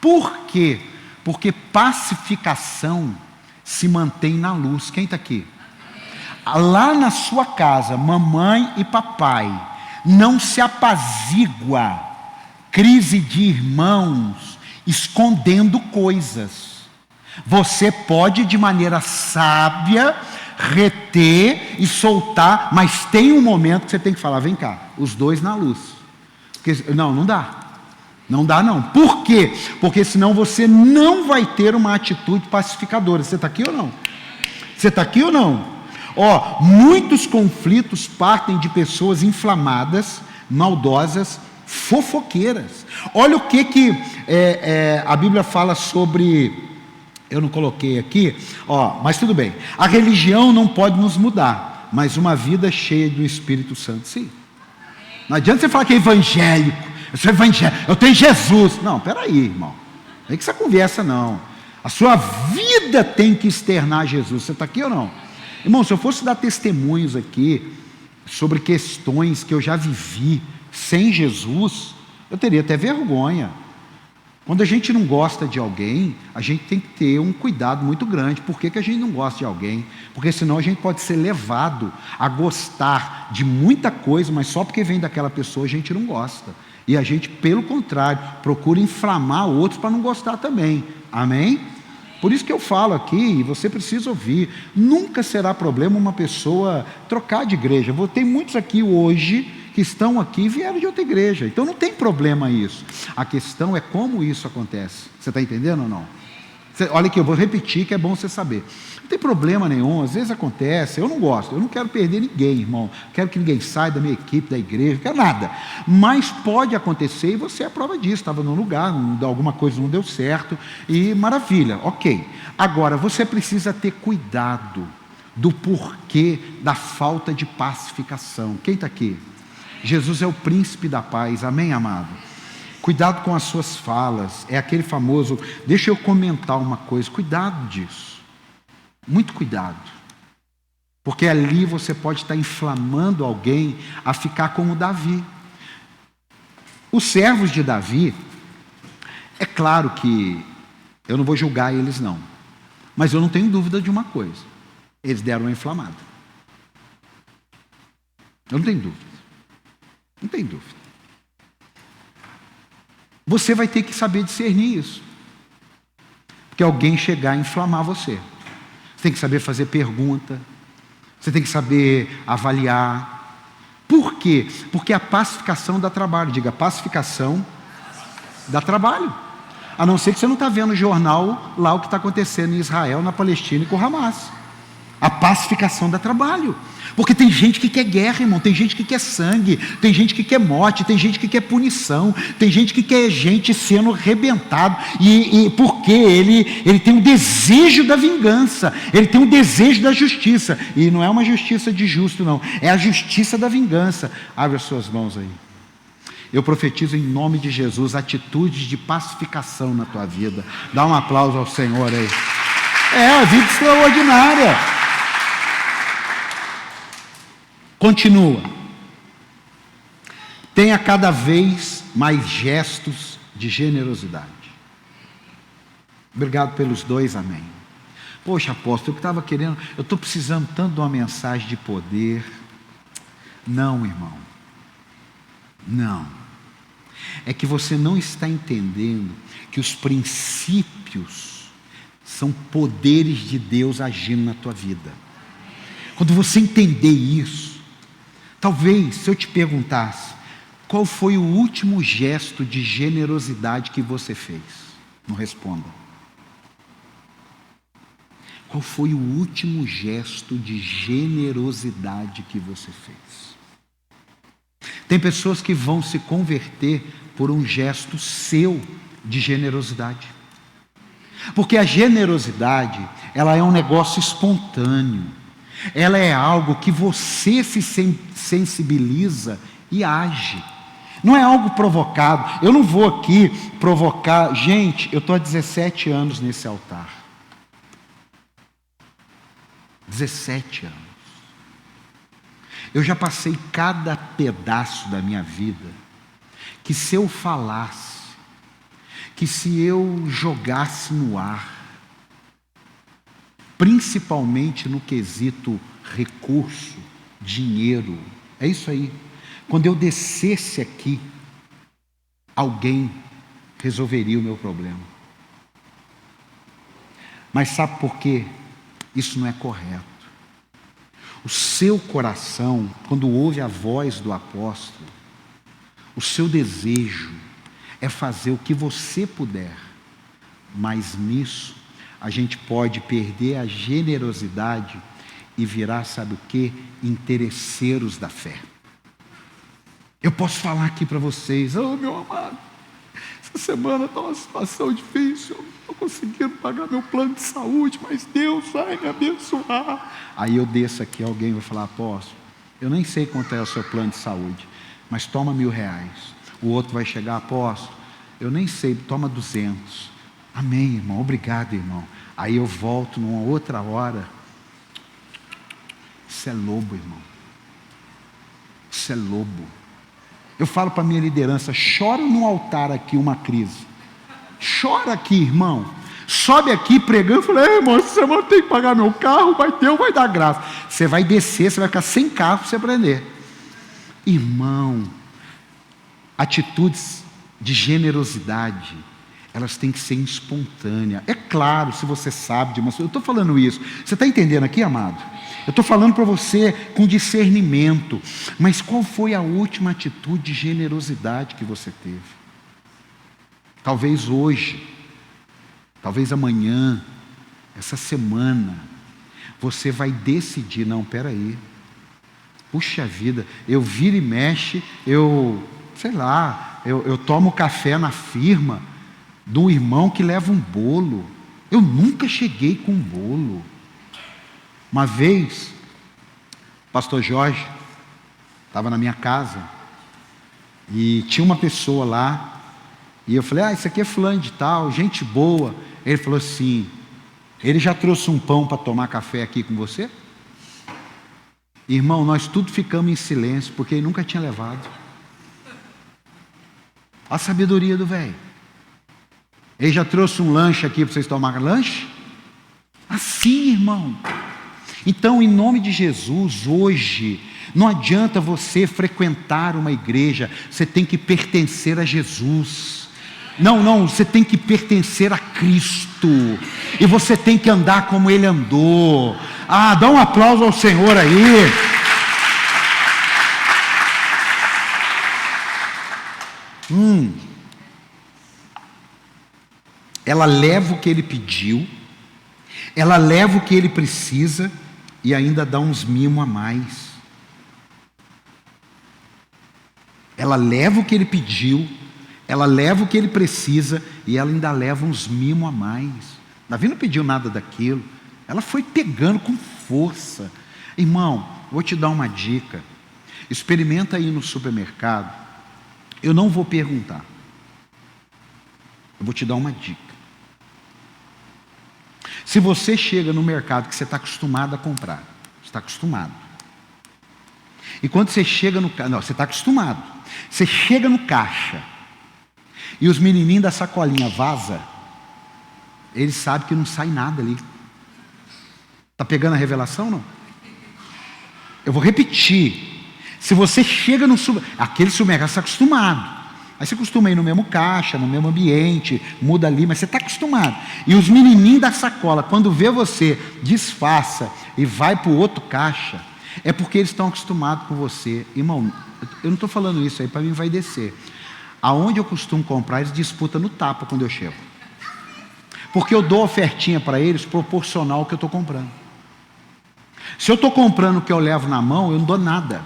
Por quê? Porque pacificação se mantém na luz. Quem está aqui? Lá na sua casa, mamãe e papai, não se apazigua crise de irmãos escondendo coisas. Você pode, de maneira sábia, reter e soltar, mas tem um momento que você tem que falar: vem cá, os dois na luz. Porque, não dá. Não dá não. Por quê? Porque senão você não vai ter uma atitude pacificadora. Você está aqui ou não? Você está aqui ou não? Muitos conflitos partem de pessoas inflamadas, maldosas, fofoqueiras. Olha o que a Bíblia fala sobre... Eu não coloquei aqui, mas tudo bem. A religião não pode nos mudar, mas uma vida cheia do Espírito Santo, sim. Não adianta você falar que é evangélico, eu tenho Jesus. Não, peraí, irmão. Não é que essa conversa não. A sua vida tem que externar Jesus. Você está aqui ou não? Irmão, se eu fosse dar testemunhos aqui sobre questões que eu já vivi sem Jesus, eu teria até vergonha. Quando a gente não gosta de alguém, a gente tem que ter um cuidado muito grande. Por que a gente não gosta de alguém? Porque senão a gente pode ser levado a gostar de muita coisa, mas só porque vem daquela pessoa a gente não gosta. E a gente, pelo contrário, procura inflamar outros para não gostar também. Amém? Por isso que eu falo aqui, e você precisa ouvir, nunca será problema uma pessoa trocar de igreja. Tem muitos aqui hoje que estão aqui e vieram de outra igreja, então não tem problema isso. A questão é como isso acontece. Você está entendendo ou não? Olha aqui, eu vou repetir que é bom você saber. Não tem problema nenhum, às vezes acontece, eu não gosto, eu não quero perder ninguém, irmão. Quero que ninguém saia da minha equipe, da igreja, não quero nada. Mas pode acontecer e você é a prova disso. Estava num lugar, alguma coisa não deu certo e maravilha, ok. Agora, você precisa ter cuidado do porquê da falta de pacificação. Quem está aqui? Jesus é o príncipe da paz, amém, amado? Cuidado com as suas falas, é aquele famoso... Deixa eu comentar uma coisa, cuidado disso, muito cuidado, porque ali você pode estar inflamando alguém a ficar como Davi. Os servos de Davi, é claro que eu não vou julgar eles não, mas eu não tenho dúvida de uma coisa: eles deram uma inflamada. Eu não tenho dúvida. Não tem dúvida. Você vai ter que saber discernir isso. Porque alguém chegar a inflamar você. Você tem que saber fazer pergunta. Você tem que saber avaliar. Por quê? Porque a pacificação dá trabalho. Diga, pacificação dá trabalho. A não ser que você não está vendo no jornal lá o que está acontecendo em Israel, na Palestina e com o Hamas. A pacificação dá trabalho. Porque tem gente que quer guerra, irmão, tem gente que quer sangue, tem gente que quer morte, tem gente que quer punição, tem gente que quer gente sendo arrebentado, e porque ele tem um desejo da vingança, ele tem um desejo da justiça, e não é uma justiça de justo não, é a justiça da vingança. Abre as suas mãos aí. Eu profetizo em nome de Jesus atitudes de pacificação na tua vida. Dá um aplauso ao Senhor aí. É a vida extraordinária. Continua. Tenha cada vez mais gestos de generosidade. Obrigado pelos dois, amém. Poxa, apóstolo, eu estava querendo, eu estou precisando tanto de uma mensagem de poder. Não, irmão. Não. É que você não está entendendo que os princípios são poderes de Deus agindo na tua vida. Quando você entender isso, talvez, se eu te perguntasse, qual foi o último gesto de generosidade que você fez? Não responda. Qual foi o último gesto de generosidade que você fez? Tem pessoas que vão se converter por um gesto seu de generosidade. Porque a generosidade, ela é um negócio espontâneo. Ela é algo que você se sensibiliza e age. Não é algo provocado. Eu não vou aqui provocar. Gente, eu estou há 17 anos nesse altar. 17 anos. Eu já passei cada pedaço da minha vida que se eu falasse, que se eu jogasse no ar, principalmente no quesito recurso, dinheiro, é isso aí. Quando eu descesse aqui, alguém resolveria o meu problema. Mas sabe por quê? Isso não é correto. O seu coração, quando ouve a voz do apóstolo, o seu desejo é fazer o que você puder, mas nisso a gente pode perder a generosidade e virar, sabe o quê? Interesseiros da fé. Eu posso falar aqui para vocês, meu amado, essa semana está uma situação difícil, eu não estou conseguindo pagar meu plano de saúde, mas Deus vai me abençoar. Aí eu desço aqui, alguém vai falar, apóstolo, eu nem sei quanto é o seu plano de saúde, mas toma R$1.000. O outro vai chegar, apóstolo, eu nem sei, toma 200. Amém, irmão, obrigado, irmão. Aí eu volto numa outra hora. Isso é lobo, irmão. Isso é lobo. Eu falo para a minha liderança, chora no altar aqui uma crise. Chora aqui, irmão. Sobe aqui pregando, fala, irmão, essa semana tem que pagar meu carro, Deus vai dar graça. Você vai descer, você vai ficar sem carro para você aprender. Irmão, atitudes de generosidade, elas têm que ser espontâneas. É claro, se você sabe de uma... Eu estou falando isso. Você está entendendo aqui, amado? Eu estou falando para você com discernimento. Mas qual foi a última atitude de generosidade que você teve? Talvez hoje, talvez amanhã, essa semana, você vai decidir, não, peraí. Puxa vida, eu viro e mexe, eu tomo café na firma do irmão que leva um bolo. Eu nunca cheguei com um bolo. Uma vez, o pastor Jorge estava na minha casa e tinha uma pessoa lá, e eu falei, isso aqui é fulano de tal, gente boa. Ele falou assim, ele já trouxe um pão para tomar café aqui com você? Irmão, nós tudo ficamos em silêncio, porque ele nunca tinha levado. A sabedoria do velho. Ele já trouxe um lanche aqui para vocês tomarem lanche? Assim, irmão. Então, em nome de Jesus, hoje, não adianta você frequentar uma igreja, você tem que pertencer a Jesus. Não, você tem que pertencer a Cristo. E você tem que andar como Ele andou. Dá um aplauso ao Senhor aí. Ela leva o que Ele pediu, ela leva o que Ele precisa, e ainda dá uns mimos a mais. Ela leva o que ele pediu, ela leva o que ele precisa, e ela ainda leva uns mimos a mais. Davi não pediu nada daquilo, ela foi pegando com força. Irmão, vou te dar uma dica. Experimenta ir no supermercado. Eu não vou perguntar. Eu vou te dar uma dica. Se você chega no mercado que você está acostumado a comprar, você está acostumado. E quando você chega no caixa, não, você está acostumado. Você chega no caixa e os menininhos da sacolinha vaza, eles sabem que não sai nada ali. Está pegando a revelação, não? Eu vou repetir. Se você chega no aquele supermercado, você está acostumado. Aí você costuma ir no mesmo caixa, no mesmo ambiente, muda ali, mas você está acostumado. E os menininhos da sacola, quando vê você, disfarça e vai para o outro caixa, é porque eles estão acostumados com você. Irmão, eu não estou falando isso aí, para mim vai descer. Aonde eu costumo comprar, eles disputam no tapa quando eu chego. Porque eu dou ofertinha para eles proporcional ao que eu estou comprando. Se eu estou comprando o que eu levo na mão, eu não dou nada.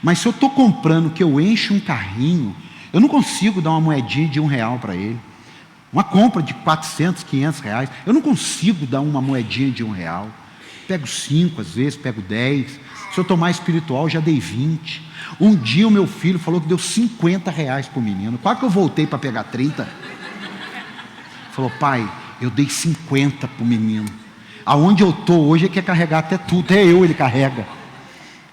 Mas se eu estou comprando o que eu encho um carrinho, eu não consigo dar uma moedinha de R$1 para ele. Uma compra de 400, 500 reais, eu não consigo dar uma moedinha de R$1. Pego 5 às vezes, pego 10. Se eu estou mais espiritual, já dei 20. Um dia o meu filho falou que deu R$50 para o menino. Quase que eu voltei para pegar 30. Falou, pai, eu dei 50 para o menino. Aonde eu estou hoje ele quer carregar até tudo, até eu ele carrega.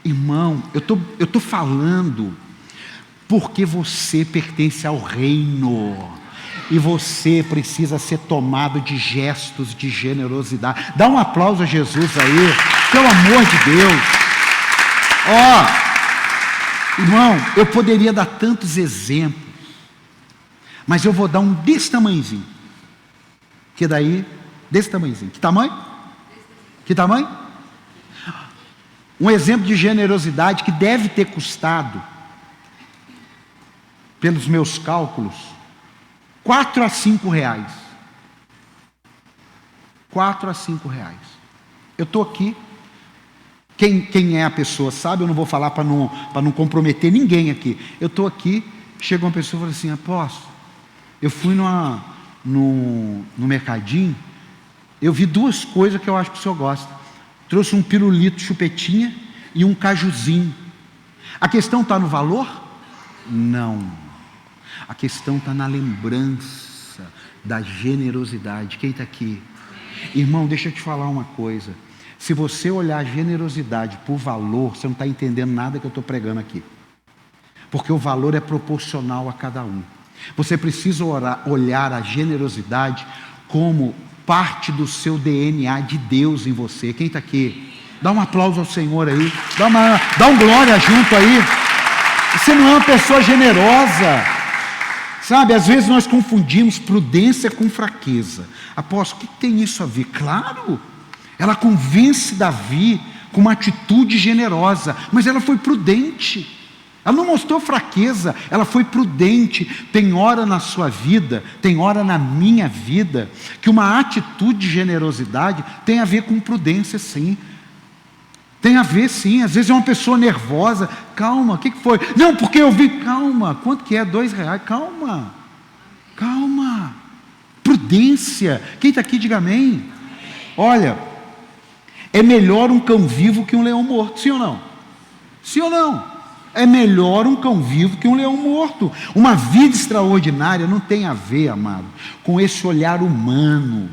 Irmão, eu tô falando porque você pertence ao reino e você precisa ser tomado de gestos de generosidade. Dá um aplauso a Jesus aí, pelo amor de Deus. Irmão, eu poderia dar tantos exemplos, mas eu vou dar um desse tamanhozinho. Que daí, desse tamanhozinho. Que tamanho? Que tamanho? Um exemplo de generosidade que deve ter custado, pelos meus cálculos, R$4 a R$5. R$4 a R$5. Eu estou aqui. Quem é a pessoa sabe, eu não vou falar para não comprometer ninguém aqui. Eu estou aqui, chega uma pessoa e fala assim, apóstolo, eu fui no mercadinho, eu vi 2 coisas que eu acho que o senhor gosta. Trouxe um pirulito chupetinha e um cajuzinho. A questão está no valor? Não. A questão está na lembrança da generosidade. Quem está aqui? Irmão, deixa eu te falar uma coisa. Se você olhar a generosidade por valor, você não está entendendo nada que eu estou pregando aqui. Porque o valor é proporcional a cada um. Você precisa olhar a generosidade como parte do seu DNA de Deus em você. Quem está aqui? Dá um aplauso ao Senhor aí. Dá um glória junto aí. Você não é uma pessoa generosa. Sabe, às vezes nós confundimos prudência com fraqueza. Apóstolo, o que tem isso a ver? Claro, ela convence Davi com uma atitude generosa, mas ela foi prudente. Ela não mostrou fraqueza, ela foi prudente. Tem hora na sua vida, tem hora na minha vida, que uma atitude de generosidade tem a ver com prudência, sim. Tem a ver, sim. Às vezes é uma pessoa nervosa. Calma, o que foi? Não, porque eu vi. Calma, quanto que é? R$2. Calma, calma. Prudência. Quem está aqui, diga amém. Olha, é melhor um cão vivo que um leão morto, sim ou não? Sim ou não? É melhor um cão vivo que um leão morto. Uma vida extraordinária não tem a ver, amado, com esse olhar humano.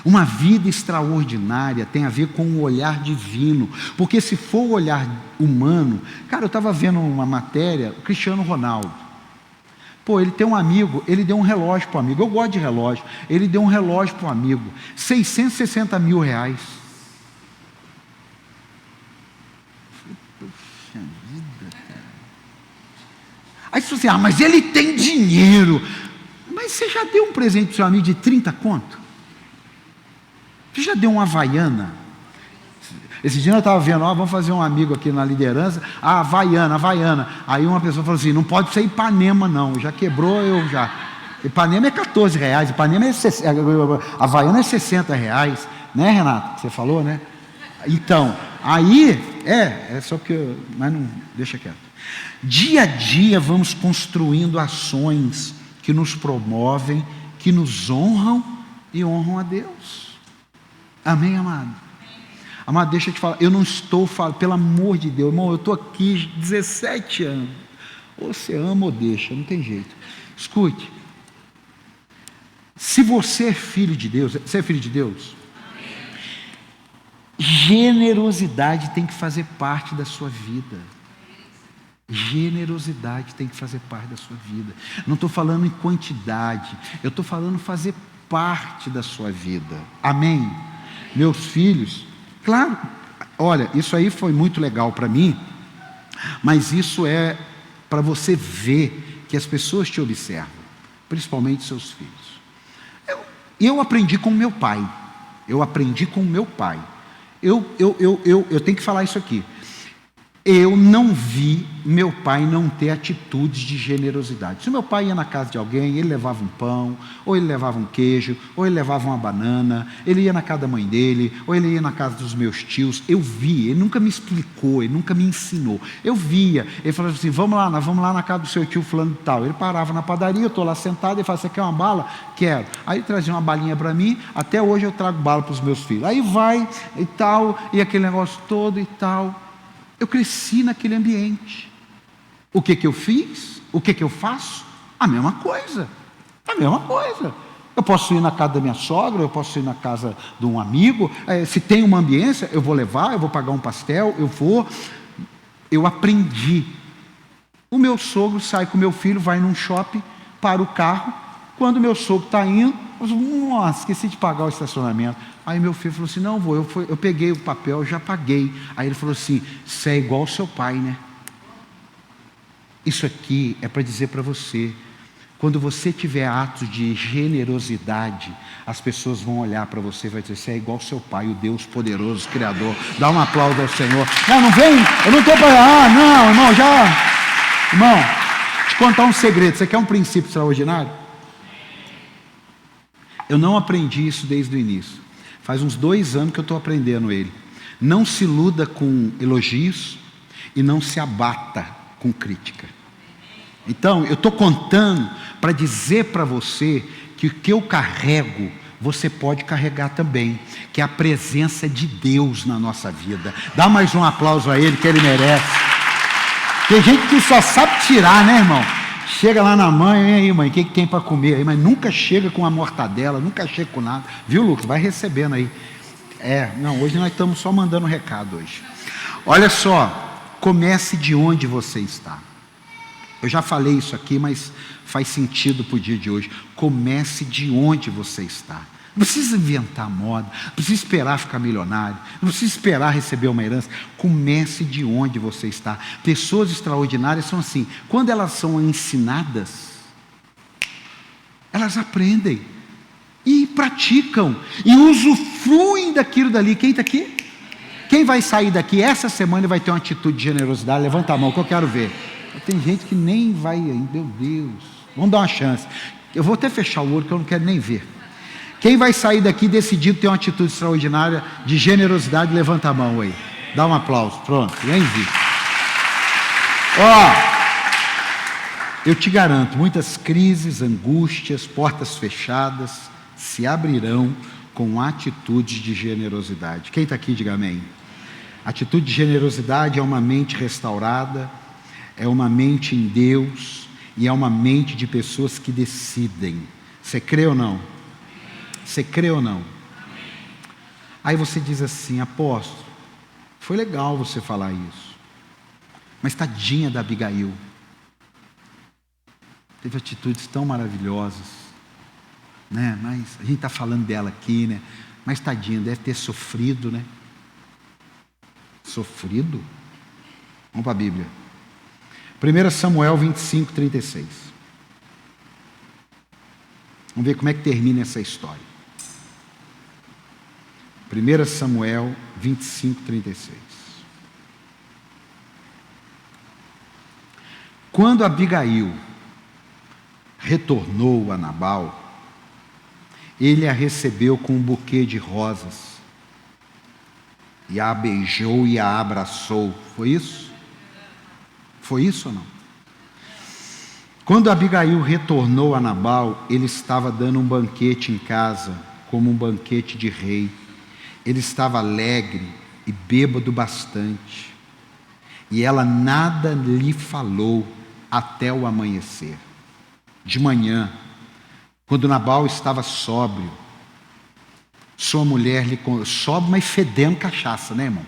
Uma vida extraordinária tem a ver com o olhar divino. Porque se for o olhar humano... Cara, eu estava vendo uma matéria, o Cristiano Ronaldo. Pô, ele tem um amigo, ele deu um relógio para o amigo. Eu gosto de relógio. Ele deu um relógio para o amigo. R$660 mil. Aí você fala assim, mas ele tem dinheiro. Mas você já deu um presente para o seu amigo de 30 conto? Você já deu uma Havaiana? Esse dia eu estava vendo, vamos fazer um amigo aqui na liderança, Havaiana. Aí uma pessoa falou assim, não pode ser Ipanema não, já quebrou, eu já. Ipanema é R$14, Ipanema é Havaiana é R$60. Né, Renato? Que você falou, né? Então, aí, é só que mas não, deixa quieto. Dia a dia vamos construindo ações que nos promovem, que nos honram e honram a Deus. Amém, amado? Amado, deixa eu te falar, eu não estou falando, pelo amor de Deus, irmão, eu estou aqui 17 anos. Ou você ama ou deixa, não tem jeito. Escute, se você é filho de Deus, você é filho de Deus? Generosidade tem que fazer parte da sua vida. Generosidade tem que fazer parte da sua vida. Não estou falando em quantidade, eu estou falando fazer parte da sua vida. Amém? Meus filhos, claro, olha, isso aí foi muito legal para mim, mas isso é para você ver que as pessoas te observam, principalmente seus filhos. Eu aprendi com meu pai. Eu tenho que falar isso aqui. Eu não vi meu pai não ter atitudes de generosidade. Se meu pai ia na casa de alguém, ele levava um pão, ou ele levava um queijo, ou ele levava uma banana, ele ia na casa da mãe dele, ou ele ia na casa dos meus tios. Eu vi, ele nunca me explicou, ele nunca me ensinou. Eu via, ele falava assim, nós vamos lá na casa do seu tio fulano e tal. Ele parava na padaria, eu estou lá sentado, ele falava, você quer uma bala? Quero. Aí ele trazia uma balinha para mim, até hoje eu trago bala para os meus filhos. Aí vai e tal, e aquele negócio todo e tal. Eu cresci naquele ambiente. O que eu fiz? O que eu faço? A mesma coisa. Eu posso ir na casa da minha sogra, eu posso ir na casa de um amigo. Se tem uma ambiência, eu vou levar, eu vou pagar um pastel, eu aprendi. O meu sogro sai com o meu filho, vai num shopping, para o carro. Quando o meu sogro está indo, eu falo, nossa, esqueci de pagar o estacionamento. Aí meu filho falou assim, não vou, eu peguei o papel, já paguei. Aí ele falou assim, você é igual ao seu pai, né? Isso aqui é para dizer para você, quando você tiver atos de generosidade, as pessoas vão olhar para você e vai dizer, você é igual ao seu pai, o Deus poderoso, Criador. Dá um aplauso ao Senhor. Não vem, eu não estou para... não, irmão, Irmão, te contar um segredo, você quer um princípio extraordinário? Eu não aprendi isso desde o início. Faz uns 2 anos que eu estou aprendendo ele. Não se iluda com elogios e não se abata com crítica. Então, eu estou contando para dizer para você que o que eu carrego, você pode carregar também, que é a presença de Deus na nossa vida. Dá mais um aplauso a Ele, que Ele merece. Tem gente que só sabe tirar, né, irmão? Chega lá na mãe, e aí, mãe, o que tem para comer aí? Mas nunca chega com uma mortadela, nunca chega com nada. Viu, Lucas? Vai recebendo aí. Hoje nós estamos só mandando recado hoje. Olha só, comece de onde você está. Eu já falei isso aqui, mas faz sentido para o dia de hoje. Comece de onde você está. Não precisa inventar moda, não precisa esperar ficar milionário, não precisa esperar receber uma herança. Comece de onde você está. Pessoas extraordinárias são assim, quando elas são ensinadas, elas aprendem e praticam e usufruem daquilo dali. Quem está aqui? Quem vai sair daqui essa semana e vai ter uma atitude de generosidade? Levanta a mão que eu quero ver. Tem gente que nem vai, meu Deus, vamos dar uma chance. Eu vou até fechar o olho que eu não quero nem ver. Quem vai sair daqui decidido ter uma atitude extraordinária de generosidade, levanta a mão aí. Dá um aplauso. Pronto, vem vir. Eu te garanto, muitas crises, angústias, portas fechadas se abrirão com atitudes de generosidade. Quem está aqui, diga amém. Atitude de generosidade é uma mente restaurada, é uma mente em Deus e é uma mente de pessoas que decidem. Você crê ou não? Você crê ou não? Aí você diz assim, apóstolo, foi legal você falar isso, mas tadinha da Abigail, teve atitudes tão maravilhosas, né? Mas a gente está falando dela aqui, né? Mas tadinha, deve ter sofrido, né? Sofrido? Vamos para a Bíblia. 1 Samuel 25, 36. Vamos ver como é que termina essa história. 1 Samuel 25, 36. Quando Abigail retornou a Nabal, ele a recebeu com um buquê de rosas e a beijou e a abraçou. Foi isso? Foi isso ou não? Quando Abigail retornou a Nabal, ele estava dando um banquete em casa, como um banquete de rei. Ele estava alegre e bêbado bastante. E ela nada lhe falou até o amanhecer. De manhã, quando Nabal estava sóbrio, sua mulher lhe sóbrio, mas fedendo cachaça, né, irmão?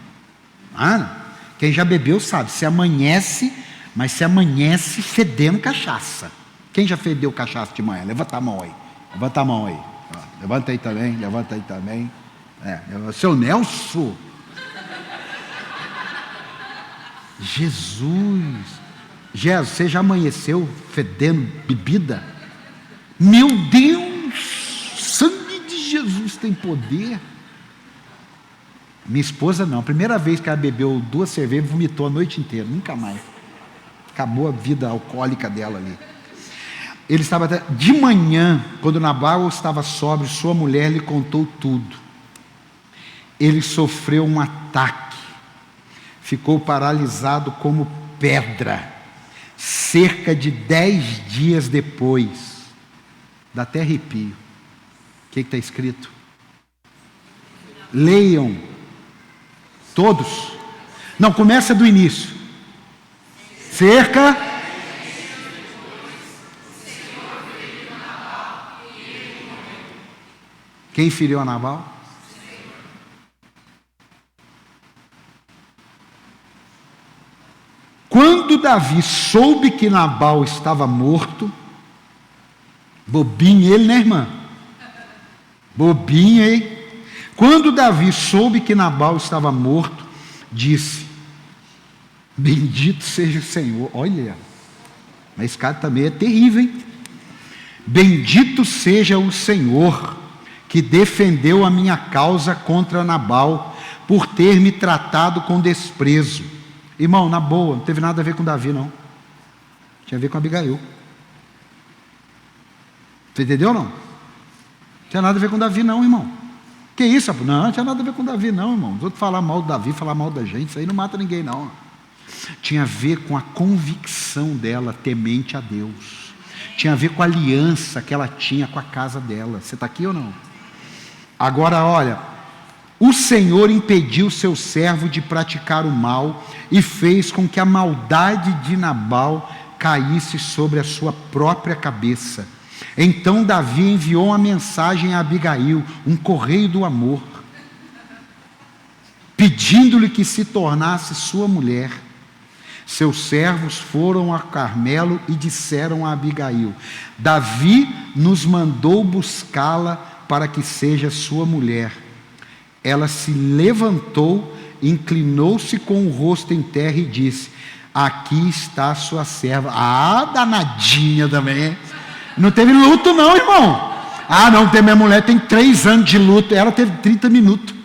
Quem já bebeu sabe, se amanhece, mas se amanhece fedendo cachaça. Quem já fedeu cachaça de manhã? Levanta a mão aí. Levanta a mão aí. Levanta aí também, levanta aí também. Seu Nelson. Jesus, você já amanheceu fedendo bebida? Meu Deus, sangue de Jesus tem poder. Minha esposa não, a primeira vez que ela bebeu 2 cervejas, vomitou a noite inteira, nunca mais. Acabou a vida alcoólica dela ali. Ele estava de manhã, quando Nabal estava sóbrio, sua mulher lhe contou tudo. Ele sofreu um ataque. Ficou paralisado como pedra, cerca de 10 dias depois. Dá até arrepio. O que está escrito? Leiam. Todos. Não, começa do início. Cerca. Quem feriu a Nabal? Quando Davi soube que Nabal estava morto, bobinho ele, né, irmã? Bobinho, hein? Quando Davi soube que Nabal estava morto, disse: bendito seja o Senhor. Olha, mas esse cara também é terrível, hein? Bendito seja o Senhor, que defendeu a minha causa contra Nabal, por ter me tratado com desprezo. Irmão, na boa, não teve nada a ver com Davi, não. Tinha a ver com Abigail. Você entendeu ou não? Não tinha nada a ver com Davi, não, irmão. Que isso? Não tinha nada a ver com Davi, não, irmão. Os outros falar mal do Davi, falar mal da gente, isso aí não mata ninguém, não. Tinha a ver com a convicção dela, temente a Deus. Tinha a ver com a aliança que ela tinha com a casa dela. Você está aqui ou não? Agora, olha, o Senhor impediu seu servo de praticar o mal e fez com que a maldade de Nabal caísse sobre a sua própria cabeça. Então Davi enviou uma mensagem a Abigail, um correio do amor, pedindo-lhe que se tornasse sua mulher. Seus servos foram a Carmelo e disseram a Abigail: Davi nos mandou buscá-la para que seja sua mulher. Ela se levantou, inclinou-se com o rosto em terra e disse: aqui está a sua serva. Danadinha também. Não teve luto não, irmão. Não, minha mulher tem 3 anos de luto. Ela teve 30 minutos.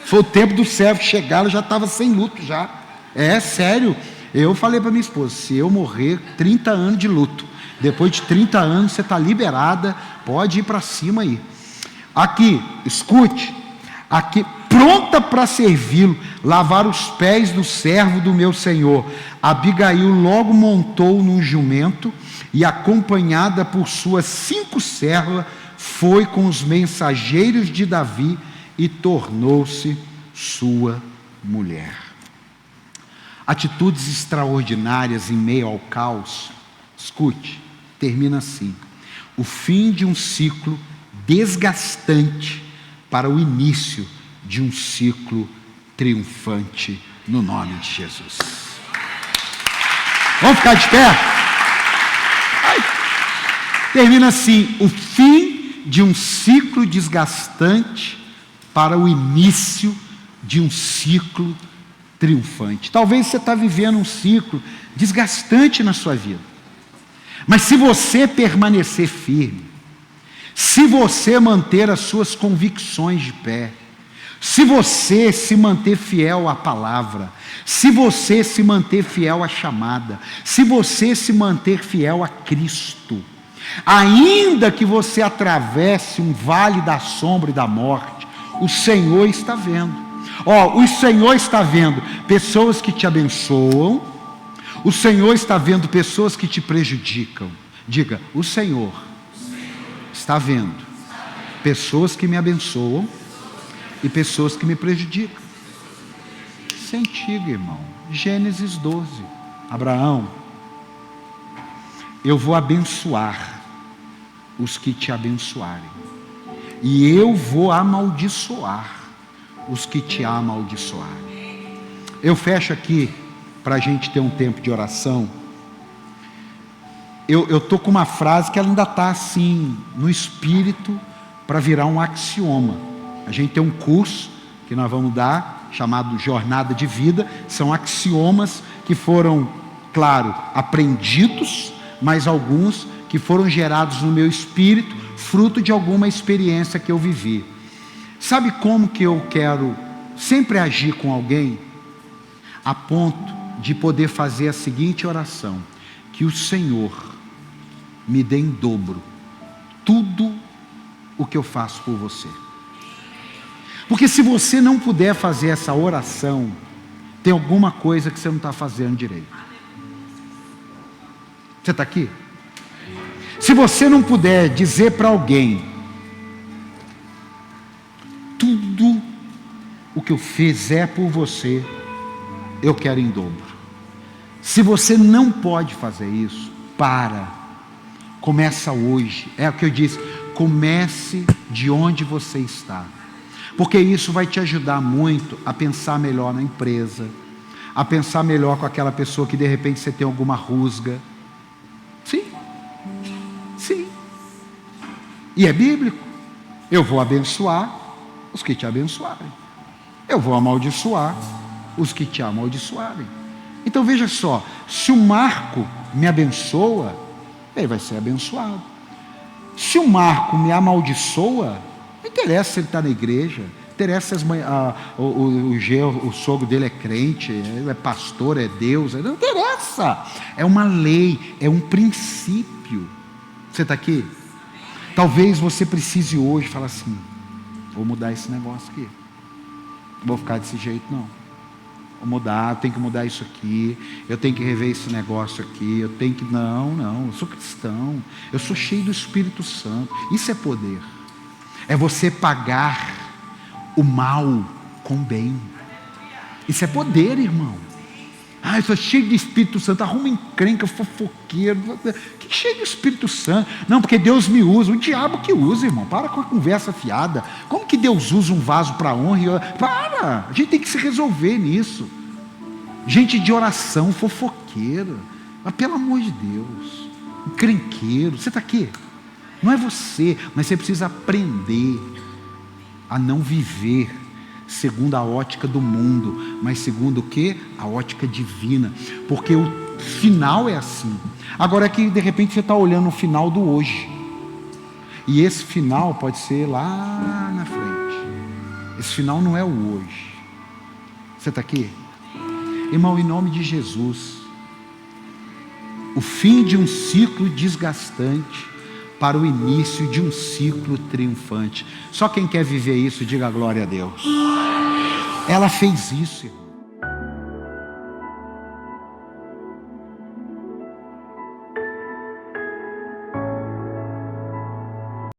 Foi o tempo do servo chegar, ela já estava sem luto já. É sério. Eu falei para minha esposa: se eu morrer, 30 anos de luto. Depois de 30 anos você está liberada, pode ir para cima aí. Aqui, escute. Aqui, pronta para servi-lo, lavar os pés do servo do meu senhor. Abigail logo montou num jumento e, acompanhada por suas 5 servas, foi com os mensageiros de Davi e tornou-se sua mulher. Atitudes extraordinárias em meio ao caos. Escute, termina assim: o fim de um ciclo desgastante para o início de um ciclo triunfante, no nome de Jesus. Vamos ficar de pé? Termina assim: o fim de um ciclo desgastante para o início de um ciclo triunfante. Talvez você está vivendo um ciclo desgastante na sua vida, mas se você permanecer firme, se você manter as suas convicções de pé, se você se manter fiel à palavra, se você se manter fiel à chamada, se você se manter fiel a Cristo, ainda que você atravesse um vale da sombra e da morte, o Senhor está vendo. O Senhor está vendo pessoas que te abençoam, o Senhor está vendo pessoas que te prejudicam. Diga, o Senhor está vendo pessoas que me abençoam e pessoas que me prejudicam. Isso é antigo, irmão. Gênesis 12. Abraão, eu vou abençoar os que te abençoarem, e eu vou amaldiçoar os que te amaldiçoarem. Eu fecho aqui para a gente ter um tempo de oração. Eu estou com uma frase que ela ainda está assim no espírito para virar um axioma. A gente tem um curso que nós vamos dar chamado Jornada de Vida. São axiomas que foram, claro, aprendidos, mas alguns que foram gerados no meu espírito, fruto de alguma experiência que eu vivi. Sabe como que eu quero sempre agir com alguém? A ponto de poder fazer a seguinte oração: que o Senhor me dê em dobro tudo o que eu faço por você. Porque se você não puder fazer essa oração, tem alguma coisa que você não está fazendo direito. Você está aqui? Se você não puder dizer para alguém: tudo o que eu fizer por você, eu quero em dobro. Se você não pode fazer isso, começa hoje. É o que eu disse, comece de onde você está, porque isso vai te ajudar muito a pensar melhor na empresa, a pensar melhor com aquela pessoa que de repente você tem alguma rusga. Sim, e é bíblico. Eu vou abençoar os que te abençoarem, eu vou amaldiçoar os que te amaldiçoarem. Então veja só, se o Marco me abençoa, ele vai ser abençoado. Se o Marco me amaldiçoa, não interessa se ele está na igreja, interessa se o sogro dele é crente, é pastor, é Deus, não interessa. É uma lei, é um princípio. Você está aqui? Talvez você precise hoje falar assim: vou mudar esse negócio aqui, não vou ficar desse jeito não, vou mudar, eu tenho que mudar isso aqui, eu tenho que rever esse negócio aqui, eu tenho que, não, eu sou cristão, eu sou cheio do Espírito Santo. Isso é poder, é você pagar o mal com bem. Isso é poder, irmão. Eu sou cheio do Espírito Santo, arruma encrenca, fofoqueiro, que cheio do Espírito Santo. Não, porque Deus me usa. O diabo que usa, irmão. Para com a conversa fiada. Como que Deus usa um vaso para honra? Para, a gente tem que se resolver nisso. Gente de oração, fofoqueira, mas pelo amor de Deus, encrenqueiro. Você está aqui? Não é você, mas você precisa aprender a não viver segundo a ótica do mundo, mas segundo o quê? A ótica divina, porque o final é assim. Agora é que de repente você está olhando o final do hoje, e esse final pode ser lá na frente. Esse final não é o hoje. Você está aqui? Irmão, em nome de Jesus, o fim de um ciclo desgastante para o início de um ciclo triunfante. Só quem quer viver isso, diga glória a Deus. Ela fez isso, irmão.